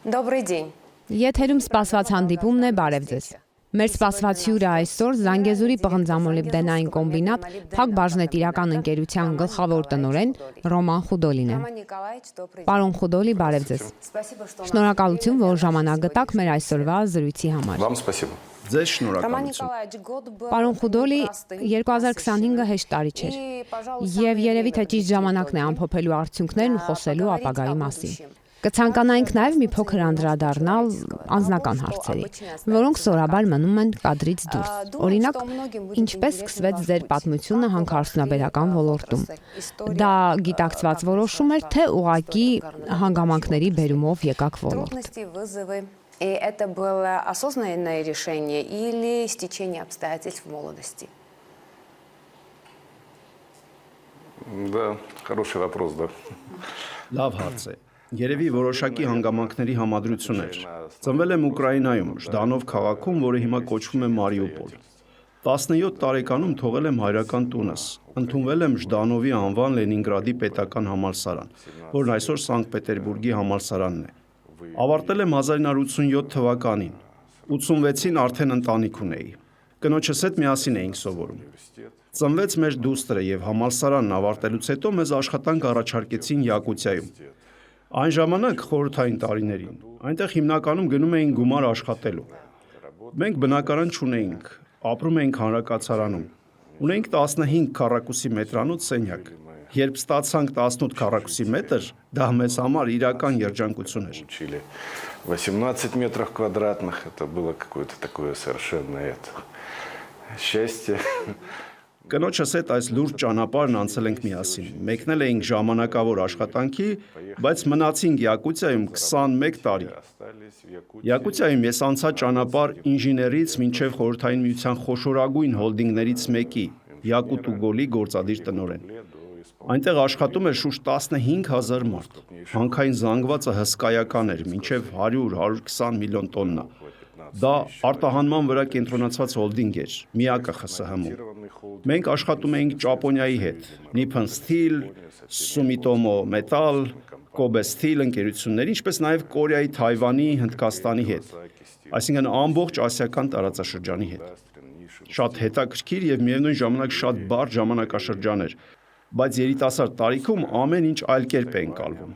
Добрый день. Եթերում սպասված հանդիպումն է, բարև ձեզ։ Մեր սպասված հյուրը այսօր Զանգեզուրի պղնձամոլիբդենային կոմբինատ Փակ բաժնետիրական ընկերության գլխավոր տնօրեն Ռոման Խուդոլին է։ Պարոն Խուդոլի, բարև ձեզ։ Շնորհակալություն, որ ժամանակ գտաք մեր այսօրվա զրույցի համար։ Вам спасибо. Ձեզ շնորհակալություն։ Պարոն Խուդոլի, 2025-ը հեշտ տարի չէր։ Եվ երևի թե ճիշտ ժամանակն է ամփոփելու արդյունքներն ու խոսելու ապագայի մասին։ Կցանկանայինք նաև մի փոքր անդրադառնալ անձնական հարցերի, որոնք սովորաբար մնում են կադրից դուրս։ Օրինակ, ինչպես սկսվեց ձեր պատմությունը հանքարդյունաբերական ոլորտում։ Դա գիտակցված որոշում էր, թե ուղղակի հանգամանքների բերումով եկաք ոլորտ։ И это было осознанное решение или стечение обстоятельств в молодости? Да, хороший вопрос, да. Լավ հարց է։ Երևի որոշակի հանգամանքների համադրություն էր։ Ծնվել եմ Ուկրաինայում, Ժդանով քաղաքում, որը հիմա կոչվում է Մարիուպոլ։ 17 տարեկանում թողել եմ հայրական տունս։ Ընդունվել եմ Ժդանովի անվան Լենինգրադի պետական համալսարան, որն այսօր Սանկտ Պետերբուրգի համալսարանն է։ Ավարտել եմ 1987 թվականին։ 86-ին արդեն ընտանիք ունեի։ Կնոջս հետ միասին էինք սովորում։ Ծնվեց մեր դուստրը եւ համալսարանն ավարտելուց հետո մեզ աշխատանք առաջարկեցին Յակուտիայում։ Այն ժամանակ խորհրդային տարիներին այնտեղ հիմնականում գնում էինք գումար աշխատելու։ Մենք բնակարան չունեինք, ապրում էինք հանրակացարանում։ Ունեինք 15 քառակուսի մետրանոց սենյակ։ Երբ ստացանք 18 քառակուսի մետր, դա մեզ համար իրական երջանկություն էր։ 18 метров квадратных, это было какое-то такое совершенно счастье. Կնոջս հետ այս լուրջ ճանապարհն անցել ենք միասին։ Մեկնել էինք ժամանակավոր աշխատանքի, բայց մնացինք Յակուտիայում 21 տարի։ Յակուտիայում ես անցա ճանապարհ ինժեներից մինչև խորհրդային միության խոշորագույն հոլդինգներից մեկի՝ Յակուտուգոլի գործադիր տնօրեն։ Այնտեղ աշխատում էր շուրջ 15000 մարդ։ Հանքային զանգվածը հսկայական էր, մինչև 100-120 միլիոն տոննա։ Դա արտահանման վրա կենտրոնացված հոլդինգ էր, միակը ԽՍՀՄ-ում։ Մենք աշխատում էինք Ճապոնիայի հետ, Nippon Steel, Sumitomo Metal, Kobe Steel ընկերությունների, ինչպես նաև Կորեայի, Թայվանի, Հնդկաստանի հետ, այսինքն ամբողջ ասիական տարածաշրջանի հետ։ Շատ հետաքրքիր եւ միևնույն ժամանակ շատ բարդ ժամանակաշրջան էր, բայց երիտասարդ տարիքում ամեն ինչ այլ կերպ է ընկալվում։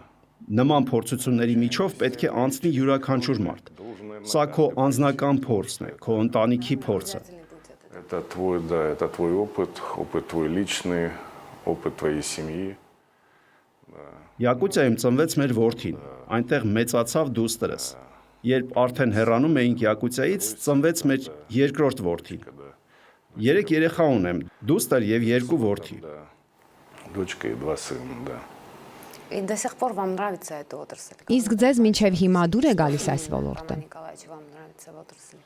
Նման փորձությունների միջով պետք է անցնի յուրաքանչյուր մարդ։ Սա քո անձնական փորձն է, քո ընտանիքի փորձը։ Это твой, да, это твой опыт твой личный, опыт твоей семьи. Յակուտիայում ծնվեց մեր որդին, այնտեղ մեծացավ դուստրս։ Երբ արդեն հեռանում էինք Յակուտիայից, ծնվեց մեր երկրորդ որդին։ 3 երեխա ունեմ, դուստր եւ 2 որդի։ Дочка и 2 сына, да. И до сих пор вам нравится эта отрасль? Իսկ ձեզ մինչև հիմա դուր է галիս այս ոլորտը։ Роман Николаевич, вам нравится в отрасли?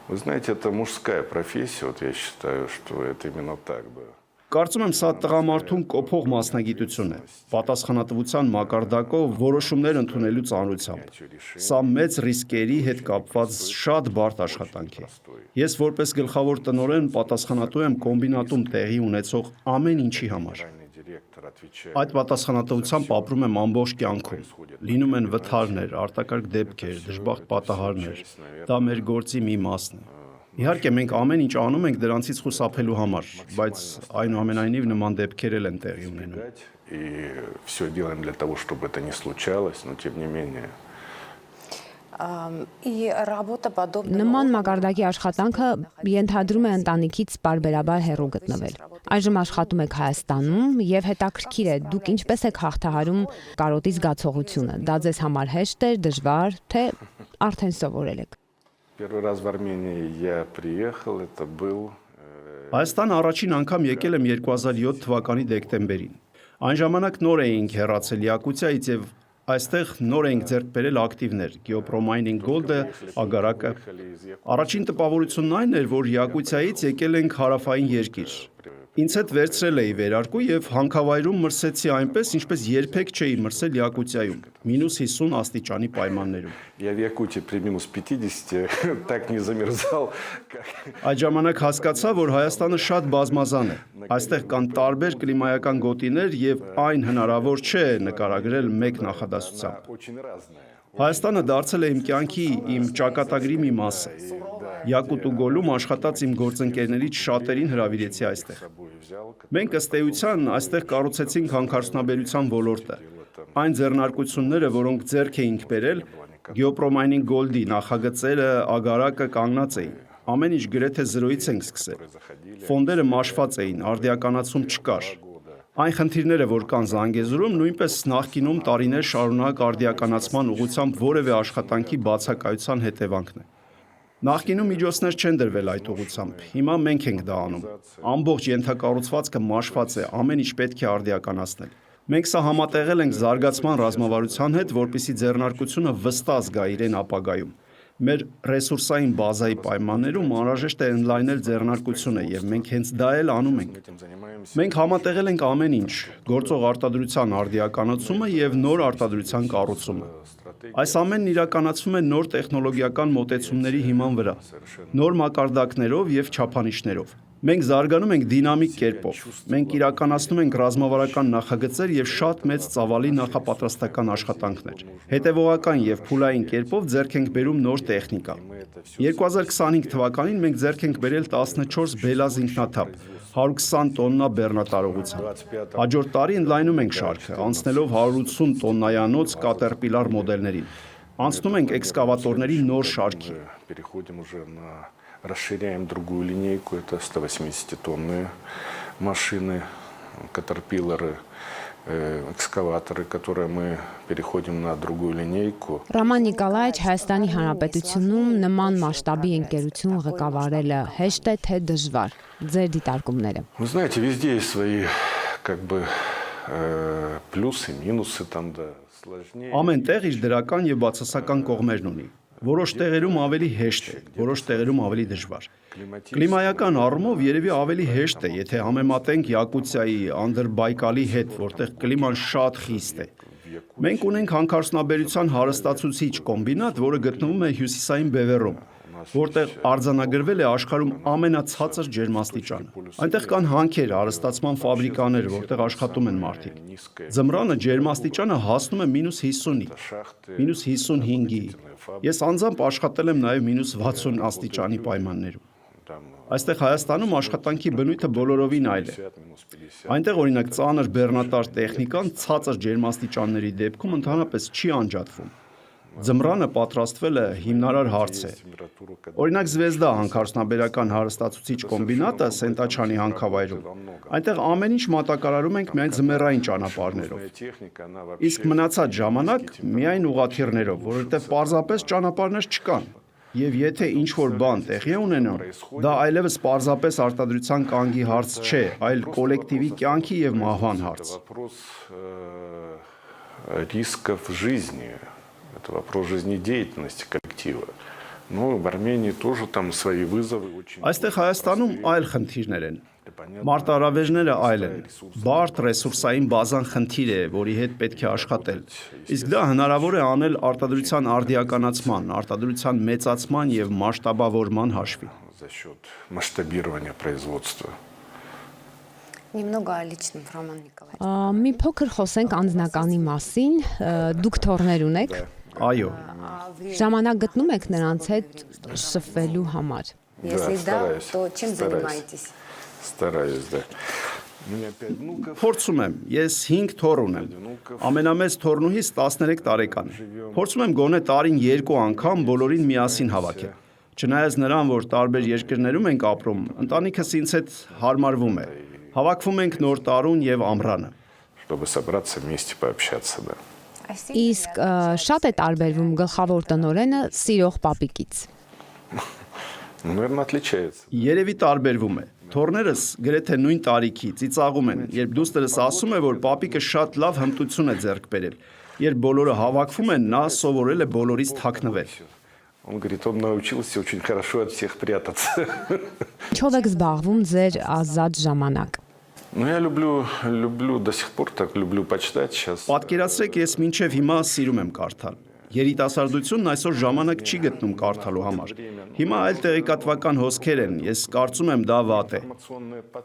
Вы знаете, это мужская профессия, вот я считаю, что это именно так, да. Կարծում եմ սա տղամարդուն կոփող մասնագիտություն է, պատասխանատվության մակարդակով որոշումներ ընդունելու ծանրությամբ։ Սա մեծ ռիսկերի հետ կապված շատ բարդ աշխատանք է։ Ես որպես գլխավոր տնօրեն պատասխանատու եմ կոմբինատում տեղի ունեցող ամեն ինչի համար։ Այդ պատասխանատվությամբ ապրում եմ ամբողջ կյանքում։ Լինում են վթարներ, արտակարգ դեպքեր, դժբախտ պատահարներ։ Դա մեր գործի մի մասն է։ Իհարկե մենք ամեն ինչ անում ենք դրանցից խուսափելու համար, բայց այնուամենայնիվ նման դեպքեր են տեղի ունենում։ И все делаем для того, чтобы это не случалось, но тем не менее. И работа подобного. Նման մակարդակի աշխատանքը ենթադրում է ընտանիքից պարբերաբար հեռու գտնվել։ Այժմ աշխատում եք Հայաստանում եւ հետաքրքիր է, դուք ինչպես եք հաղթահարում կարոտի զգացողությունը։ Դա ձեզ համար հեշտ է, դժվար, թե արդեն սովորել եք։ Первый раз в Армении я приехал, это был... Հայաստան առաջին անգամ եկել եմ 2007 թվականի դեկտեմբերին։ Այն ժամանակ նոր էինք հեռացել Յակուտիայից եւ այստեղ նոր էինք ձեռք բերել ակտիվներ, Geopromaining Gold-ը, Ագարակը։ Առաջին տպավորությունն այն էր, որ Յակուտիայից եկել ենք հարավային երկիր։ Ինձ հետ վերցրել էի վերարկու եւ հանքավայրում մրսեցի այնպես, ինչպես երբեք չէի մրսել Յակուտիայում, -50 աստիճանի պայմաններում։ Я в Якутии при -50 так не замерзал, как... Այդ ժամանակ հասկացա, որ Հայաստանը շատ բազմազան է։ Այստեղ կան տարբեր կլիմայական գոտիներ եւ այն հնարավոր չէ նկարագրել մեկ նախադասությամբ։ Очень разная. Հայաստանը դարձել է իմ կյանքի, իմ ճակատագրի մի մասը։ Յակուտ ու Գոլում աշխատած իմ գործընկերներից շատերին հրավիրեցի այստեղ։ Մենք ըստ էության այստեղ կառուցեցինք հանքարդյունաբերության ոլորտը։ Այն ձեռնարկությունները, որոնք ձեռք էինք բերել, Geopromaining Gold-ի նախագծերը, ագարակը կանգնած էին։ Ամեն ինչ գրեթե զրոյից ենք սկսել։ Ֆոնդերը մաշված էին, արդիականացում չկար։ Այն խնդիրները, որ կան Զանգեզուրում, նույնպես նախկինում տարիներ շարունակ արդիականացման ուղղությամբ որևէ աշխատանքի բացակայության հետևանքն է։ Նախկինում միջոցներ չեն դրվել այդ ուղղությամբ։ Հիմա մենք ենք դա անում։ Ամբողջ ենթակառուցվածքը մաշված է, ամեն ինչ պետք է արդիականացնել։ Մենք սա համատեղել ենք զարգացման ռազմավարության հետ, որպեսզի ձեռնարկությունը վստահ զգա իրեն ապագայում։ Մեր ռեսուրսային բազայի պայմաններում անհրաժեշտ է ընդլայնել ձեռնարկությունը եւ մենք հենց դա էլ անում ենք։ Մենք համատեղել ենք ամեն ինչ՝ գործող արտադրության արդիականացումը եւ նոր արտադրության կառուցումը։ Այս ամենն իրականացվում է նոր տեխնոլոգիական մոտեցումների հիման վրա, նոր մակարդակներով եւ չափանիշներով։ Մենք զարգանում ենք դինամիկ կերպով։ Մենք իրականացնում ենք ռազմավարական նախագծեր եւ շատ մեծ ծավալի նախապատրաստական աշխատանքներ։ Հետևողական եւ փուլային կերպով ձեռք ենք բերում նոր տեխնիկա։ 2025 թվականին մենք ձեռք ենք բերել 14 Բելազ ինքնաթափ, 120 տոննա բեռնատարողությամբ։ Հաջորդ տարի ընդլայնում ենք շարքը, անցնելով 180 տոննայանոց Caterpillar մոդելներին։ Անցնում ենք էքսկավատորների նոր շարքի։ Расширяем другую линейку, это 180-тонные машины, катерпиллеры, экскаваторы, которые мы переходим на другую линейку. Ռոման Նիկոլաևիչ Հայաստանի Հանրապետությունում նման մասշտաբի ընկերություն ղեկավարելը հեշտ է թե դժվար։ Ձեր դիտարկումները։ Вы знаете, везде есть свои плюсы, минусы, там да сложнее. Ամեն տեղ իր դրական եւ բացասական կողմերն ունի։ Որոշ տեղերում ավելի հեշտ է, որոշ տեղերում ավելի դժվար։ Կլիմայական առումով երևի ավելի հեշտ է, եթե համեմատենք Յակուցիայի, Անդրբայկալի հետ, որտեղ կլիման շատ խիստ է։ Մենք ունենք հանքարդյունաբերության հարստացուցիչ կոմբինատ, որը գտնվում է հյուսիսային Բևեռում, որտեղ արձանագրվել է աշխարհում ամենացածր ջերմաստիճանը։ Այնտեղ կան հանքեր, հարստացման ֆաբրիկաներ, որտեղ աշխատում են մարդիկ։ Ձմռանը ջերմաստիճանը հասնում է -50-ի, -55-ի։ Ես անձամբ աշխատել եմ նաև -60 աստիճանի պայմաններում։ Այստեղ Հայաստանում աշխատանքի բնույթը բոլորովին այլ է։ Այնտեղ օրինակ ծանր բեռնատար տեխնիկան ցածր ջերմաստիճանների դեպքում ընդհանրապես չի անջատվում։ Ձմռանը պատրաստվելը հիմնարար հարց է։ Օրինակ Զվեզդա հանքարդյունաբերական հարստացուցիչ կոմբինատը Սենտաչանի հանքավայրում։ Այնտեղ ամեն ինչ մատակարարում ենք միայն ձմեռային ճանապարհներով։ Իսկ մնացած ժամանակ միայն ուղղաթիռներով, որովհետև պարզապես ճանապարհներ չկան։ Եվ եթե ինչ-որ բան տեղի է ունենում, դա այլևս պարզապես արտադրության կանգի հարց չէ, այլ կոլեկտիվի կյանքի եւ մահվան հարց։ Рисков жизни. Это вопрос жизнедеятельности коллектива. Ну, в Армении тоже там свои вызовы очень. Այստեղ Հայաստանում այլ խնդիրներ են։ Մարտահրավերները այլ են։ Բարդ ռեսուրսային բազան խնդիր է, որի հետ պետք է աշխատել։ Իսկ դա հնարավոր է անել արտադրության արդիականացման, արտադրության մեծացման եւ մասշտաբավորման հաշվին։ За счет масштабирования производства. Немного о личном, Роман Николаевич. Մի փոքր խոսենք անձնականի մասին, դուք թորներ ունեք։ Այո, Ժամանակ գտնում եք նրանց հետ շփվելու համար։ Если да, то чем занимаетесь? Стараюсь, да. У меня 5 внуков. փորձում եմ։ Ես 5 թոռ ունեմ։ Ամենամեծ թոռնուհիս 13 տարեկան է։ Փորձում եմ գոնե տարին 2 անգամ բոլորին միասին հավաքել։ Չնայած նրան, որ տարբեր երկրներում ենք ապրում, ընտանիքս ինձ հետ հարմարվում է։ Հավաքվում ենք նոր տարուն եւ ամռանը։ Чтобы собраться вместе пообщаться, да. Իսկ շատ է տարբերվում գլխավոր տնօրենը սիրող պապիկից։ Ну, наверное, отличается. Երևի տարբերվում է։ Թոռներս գրեթե նույն տարիքի ծիծաղում են, երբ դուստերս ասում է, որ պապիկը շատ լավ հմտություն է ձեռք բերել։ Երբ բոլորը հավաքվում են, նա սովորել է բոլորից թաքնվել։ Он говорит, он научился очень хорошо от всех прятаться. Ինչով եք զբաղվում ձեր ազատ ժամանակ։ Ну, я люблю до сих пор так, люблю почитать сейчас. Պատկերացրեք, ես մինչև հիմա սիրում եմ կարդալ։ Երիտասարդությունն այսօր ժամանակ չի գտնում կարդալու համար։ Հիմա այլ տեղեկատվական հոսքեր են, ես կարծում եմ դա վատ է։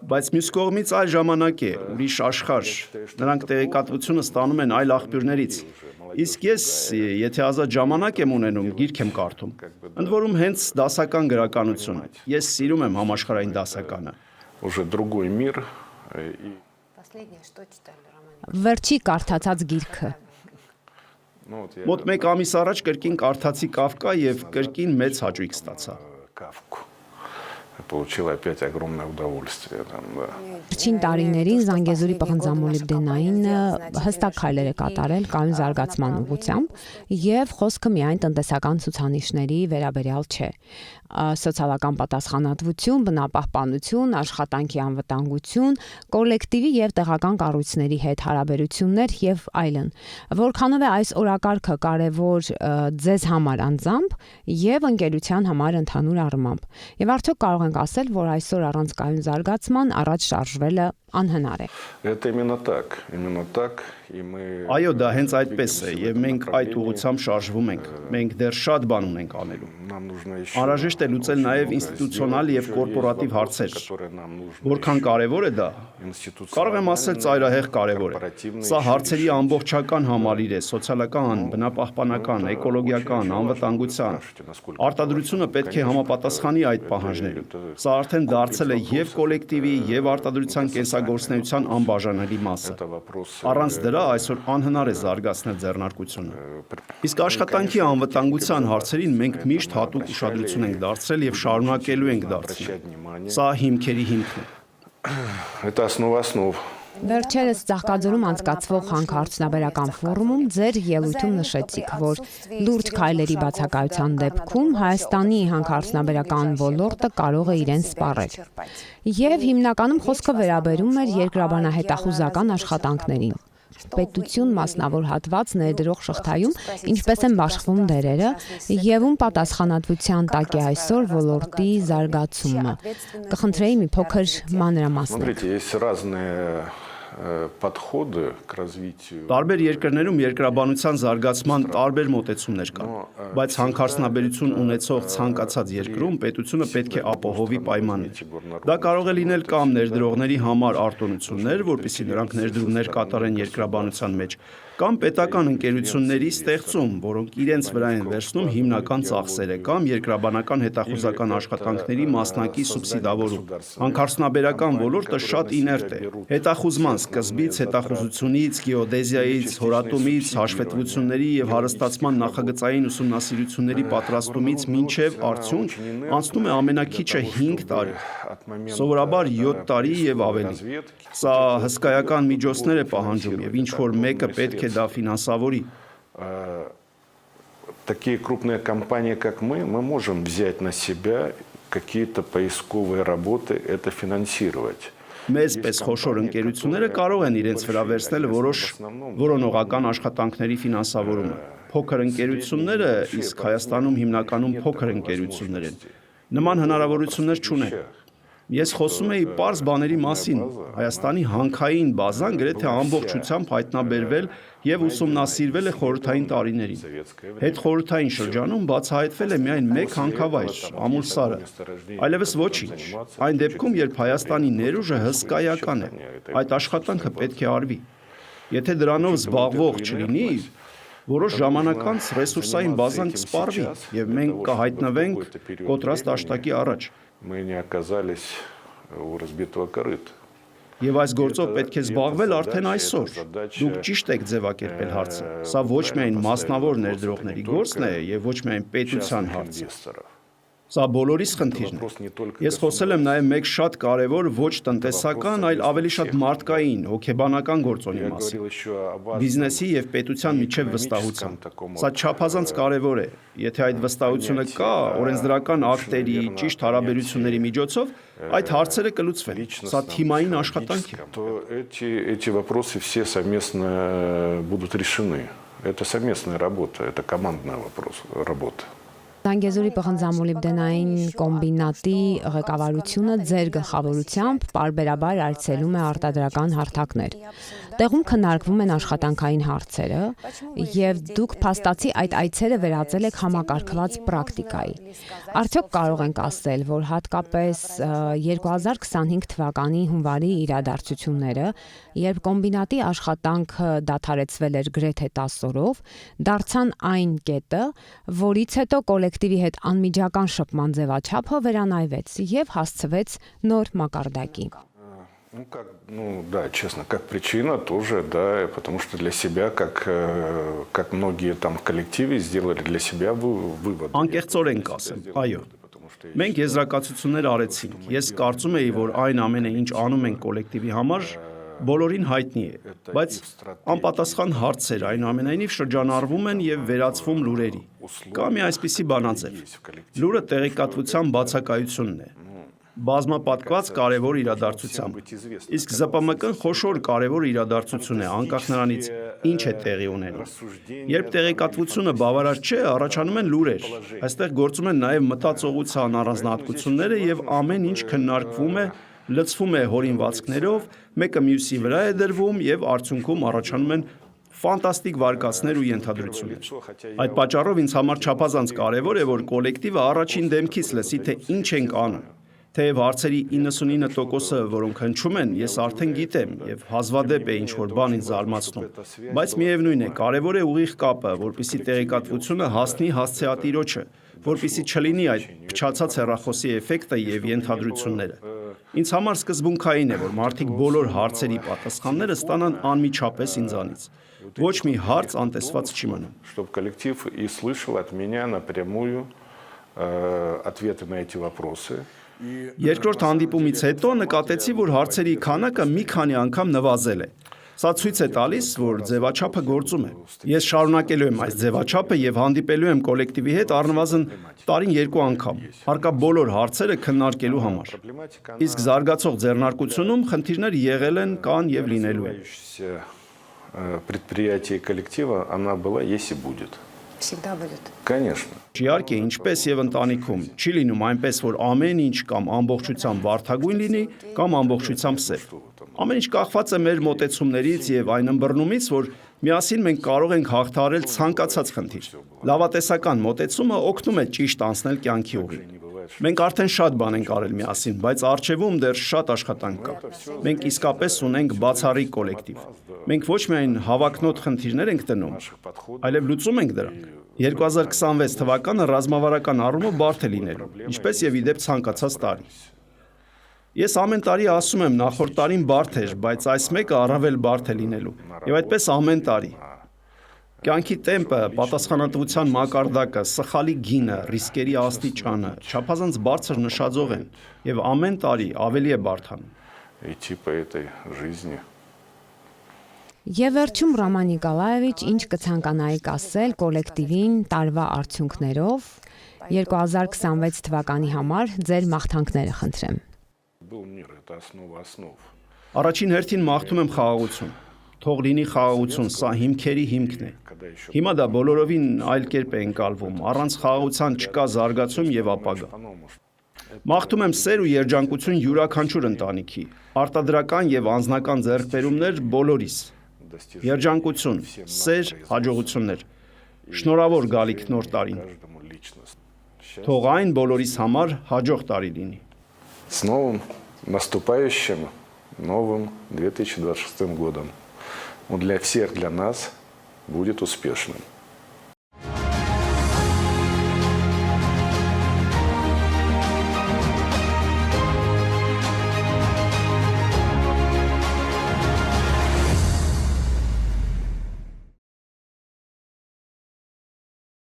Բայց մյուս կողմից այլ ժամանակ է, ուրիշ աշխարհ։ Նրանք տեղեկատվությունը ստանում են այլ աղբյուրներից։ Իսկ ես, եթե ազատ ժամանակ եմ ունենում, գիրք եմ կարդում։ Ընդ որում հենց դասական գրականություն։ Ես սիրում եմ համաշխարհային դասականը։ Уже другой мир. Последнее, что читали, Роман? Վերջի կարդացած գիրքը։ Մոտ 1 ամիս առաջ կրկին կարդացի Կաֆկա եւ կրկին մեծ հաճույք ստացա։ Кавку. Получил опять огромное удовольствие. Там, да. Վերջին տարիներին Զանգեզուրի պղնձամոլիբդենային հստակ քայլեր է կատարել կայուն զարգացման ուղղությամբ եւ խոսքը միայն տնտեսական ցուցանիշների վերաբերյալ չէ։ Սոցիալական պատասխանատվություն, բնապահպանություն, աշխատանքի անվտանգություն, կոլեկտիվի եւ տեղական կառույցների հետ հարաբերություններ եւ այլն։ Որքանով է այս օրակարգը կարեւոր ձեզ համար անձամբ եւ ընկերության համար ընդհանուր առմամբ։ Եվ արդյոք կարող ենք ասել, որ այսօր առանց կայուն զարգացման առաջ շարժվելը անհնար է։ Это именно так. Именно так. И мы... Այո, դա հենց այդպես է եւ մենք այդ ուղղությամբ շարժվում ենք։ Մենք դեռ շատ բան ունենք անելու։ Нам нужно еще... Անհրաժեշտ է լուծել նաեւ ինստիտուցիոնալ եւ կորպորատիվ հարցեր։ Որքան կարեւոր է դա։ Կարող եմ ասել ծայրահեղ կարեւոր է։ Սա հարցերի ամբողջական համալիր է՝ սոցիալական, բնապահպանական, էկոլոգիական, անվտանգության։ Արտադրությունը պետք է համապատասխանի այդ պահանջներին։ Սա արդեն դարձել է եւ կոլեկտիվի եւ արտադրության կենսագործնեության անբաժանելի մասը։ Առանց դրա այսօր անհնար է զարգացնել ձեռնարկությունը։ Իսկ աշխատանքի անվտանգության հարցերին մենք միշտ հատուկ ուշադրություն ենք դարձրել եւ շարունակելու ենք դարձնել։ Սա հիմքերի հիմքն է։ Это основа основ. Վերջերս Ծաղկաձորում անցկացվող հանքարդյունաբերական ֆորումում ձեր ելույթում նշեցիք, որ լուրջ քայլերի բացակայության դեպքում Հայաստանի հանքարդյունաբերական ոլորտը կարող է իրեն սպառել։ Եվ հիմնականում խոսքը վերաբերում էր երկրաբանահետախուզական աշխատանքներին։ Պետություն մասնավոր հատված ներդրող շղթայում ինչպես են բաշխվում դերերը եւ ում պատասխանատվության տակ է այսօր ոլորտի զարգացումը։ Կխնդրեի մի փոքր մանրամասնել։ Смотрите, есть разные подходы к развитию. Տարբեր երկրներում երկրաբանության զարգացման տարբեր մոտեցումներ կան, բայց հանքարդյունաբերություն ունեցող ցանկացած երկրում պետությունը պետք է ապահովի պայմաններ։ Դա կարող է լինել կամ ներդրողների համար արտոնություններ, որպեսզի նրանք ներդրումներ կատարեն երկրաբանության մեջ, կամ պետական ընկերությունների ստեղծում, որոնք իրենց վրա են վերցնում հիմնական ծախսերը, կամ երկրաբանական հետախուզական աշխատանքների մասնակի սուբսիդավորում։ Հանքարդյունաբերական ոլորտը շատ իներտ է։ Հետախուզման սկզբից, հետախուզությունից, գեոդեզիայից, հորատումից, հաշվետվությունների եւ հարստացման նախագծային ուսումնասիրությունների պատրաստումից մինչեւ արդյունք անցնում է ամենակիչը 5 տարի։ Սովորաբար 7 տարի եւ ավելի։ Սա հսկայական միջոցներ է պահանջում եւ ինչ որ մեկը պետք է դա ֆինանսավորի։ Такие крупные компании, как мы можем взять на себя какие-то поисковые работы, это финансировать. Մեզ պես խոշոր ընկերությունները կարող են իրենց վրա վերցնել որոշ որոնողական աշխատանքների ֆինանսավորումը։ Փոքր ընկերությունները, իսկ Հայաստանում հիմնականում փոքր ընկերություններ են, նման հնարավորություններ չունեն։ Ես խոսում էի պարզ բաների մասին։ Հայաստանի հանքային բազան գրեթե ամբողջությամբ հայտնաբերվել եւ ուսումնասիրվել է խորհրդային տարիներին։ Հետխորհրդային շրջանում բացահայտվել է միայն մեկ հանքավայր՝ Ամուլսարը, այլևս ոչինչ։ Այն դեպքում, երբ Հայաստանի ներուժը հսկայական է, այդ աշխատանքը պետք է արվի։ Եթե դրանով զբաղվող չլինի, որոշ ժամանակ անց ռեսուրսային բազան կսպառվի եւ մենք կհայտնվենք կոտրած տաշտակի առաջ։ Мы не оказались у разбитого корыта. Եվ այս գործով պետք է զբաղվել արդեն այսօր։ Դուք ճիշտ եք ձևակերպել հարցը։ Սա ոչ միայն մասնավոր ներդրողների գործն է եւ ոչ միայն պետության հարցը։ Սա բոլորիս խնդիրն է։ Ես խոսել եմ նաև մեկ շատ կարևոր ոչ տնտեսական, այլ ավելի շատ մարդկային, հոգեբանական գործոնի մասին։ Բիզնեսի եւ պետության միջև վստահության։ Սա չափազանց կարևոր է։ Եթե այդ վստահությունը կա, օրենսդրական ակտերի, ճիշտ հարաբերությունների միջոցով, այդ հարցերը կլուծվեն։ Սա թիմային աշխատանք է։ То эти вопросы все совместно будут решены. Это совместная работа, это командная работа. Զանգեզուրի պղնձամոլիբդենային կոմբինատի ղեկավարությունը ձեր գլխավորությամբ պարբերաբար այցելում է արտադրական հարթակներ։ Տեղում քննարկվում են աշխատանքային հարցերը, եւ դուք փաստացի այդ այցերը վերածել եք համակարգված պրակտիկայի։ Արդյոք կարող ենք ասել, որ հատկապես 2025 թվականի հունվարի իրադարձությունները, երբ կոմբինատի աշխատանքը դադարեցվել էր գրեթե 10 օրով, դարձան այն կետը, որից հետո կոլեկտիվի հետ անմիջական շփման ձևաչափը վերանայվեց եւ հասցվեց նոր մակարդակի։ Да, честно, как причина тоже, да, потому что для себя, как многие там в коллективе сделали для себя вывод. Անկեղծորեն կասեմ, այո։ Մենք եզրակացություններ արեցինք։ Ես կարծում եի, որ այն ամենը, ինչ անում ենք կոլեկտիվի համար, բոլորին հայտնի է, բայց անպատասխան հարցեր այնուամենայնիվ շրջանառվում են եւ վերածվում լուրերի։ Կա մի այսպիսի բանաձև։ Լուրը տեղեկատվության բացակայությունն է։ Բազմապատկված կարևոր իրադարձությամբ, իսկ ԶՊՄԿ-ն խոշոր կարևոր իրադարձություն է, անկախ նրանից ինչ է տեղի ունենում։ Երբ տեղեկատվությունը բավարար չէ, առաջանում են լուրեր։ Այստեղ գործում են նաև մտածողության առանձնահատկությունները եւ ամեն ինչ քննարկվում է, լցվում է հորինվածքներով, մեկը մյուսի վրա է դրվում եւ արդյունքում առաջանում են ֆանտաստիկ վարկածներ ու ենթադրություններ։ Այդ պատճառով ինձ համար չափազանց կարևոր է, որ կոլեկտիվը առաջին դեմքից լսի, թե ինչ ենք անում։ Թեև հարցերի 99%-ը, որոնք հնչում են, ես արդեն գիտեմ եւ հազվադեպ է ինչ-որ բան ինձ զարմացնում, բայց միևնույն է, կարևոր է ուղիղ կապը, որպեսզի տեղեկատվությունը հասնի հասցեատիրոջը, որպեսզի չլինի այդ փչացած հեռախոսի էֆեկտը եւ ենթադրությունները։ Ինձ համար սկզբունքային է, որ մարդիկ բոլոր հարցերի պատասխանները ստանան անմիջապես ինձանից։ Ոչ մի հարց անտեսված չի մնում։ Чтобы коллектив и слышал от меня напрямую ответы на эти вопросы. Երկրորդ հանդիպումից հետո նկատեցի, որ հարցերի քանակը մի քանի անգամ նվազել է։ Սա ցույց է տալիս, որ ձևաչափը գործում է։ Ես շարունակելու եմ այս ձևաչափը եւ հանդիպելու եմ կոլեկտիվի հետ առնվազն տարին 2 անգամ, հարկա բոլոր հարցերը քննարկելու համար։ Իսկ զարգացող ձեռնարկությունում խնդիրներ եղել են, կան եւ լինելու են։ Предприятие коллектива, она была, есть и будет. Всегда будет. Конечно. Իհարկե, ինչպես եւ ընտանիքում, չի լինում այնպես, որ ամեն ինչ կամ ամբողջությամբ վարդագույն լինի, կամ ամբողջությամբ սև։ Ամեն ինչ կախված է մեր մոտեցումներից եւ այն ըմբռնումից, որ միասին մենք կարող ենք հաղթահարել ցանկացած խնդիր։ Լավատեսական մոտեցումը օգնում է ճիշտ անցնել կյանքի ուղին։ Մենք արդեն շատ բան ենք արել միասին, բայց առջևում դեռ շատ աշխատանք կա։ Մենք իսկապես ունենք բացառիկ կոլեկտիվ։ Մենք ոչ միայն հավակնոտ խնդիրներ ենք դնում, այլև լուծում ենք դրանք։ 2026 թվականը ռազմավարական առումով բարդ է լինելու, ինչպես եւ իդեպ ցանկացած տարի։ Ես ամեն տարի ասում եմ նախորդ տարին բարդ էր, բայց այս մեկը առավել բարդ է լինելու։ Եվ այդպես ամեն տարի։ Կյանքի տեմպը, պատասխանատվության մակարդակը, սխալի գինը, ռիսկերի աստիճանը, չափազանց բարձր նշաձող են եւ ամեն տարի ավելի է բարդանում։ Идти по этой жизни. Եվ վերջում Ռոման Նիկոլաևիչ, ինչ կցանկանայիք ասել կոլեկտիվին տարվա արդյունքներով 2026 թվականի համար ձեր մաղթանքները խնդրեմ։ Առաջին հերթին մաղթում եմ խաղաղություն։ Թող լինի խաղաղություն, սա հիմքերի հիմքն է։ Հիմա դա բոլորովին այլ կերպ է ընկալվում, առանց խաղաղության չկա զարգացում եւ ապագա։ Մաղթում եմ սեր ու երջանկություն յուրաքանչյուր ընտանիքի, արտադրական եւ անձնական ձեռքբերումներ բոլորիս։ Երջանկություն, սեր, հաջողություններ։ Շնորհավոր գալիք նոր տարին։ Թող այն բոլորիս համար հաջող տարի լինի։ С новым наступающим новым 2026 годом. Он для всех, для нас будет успешным.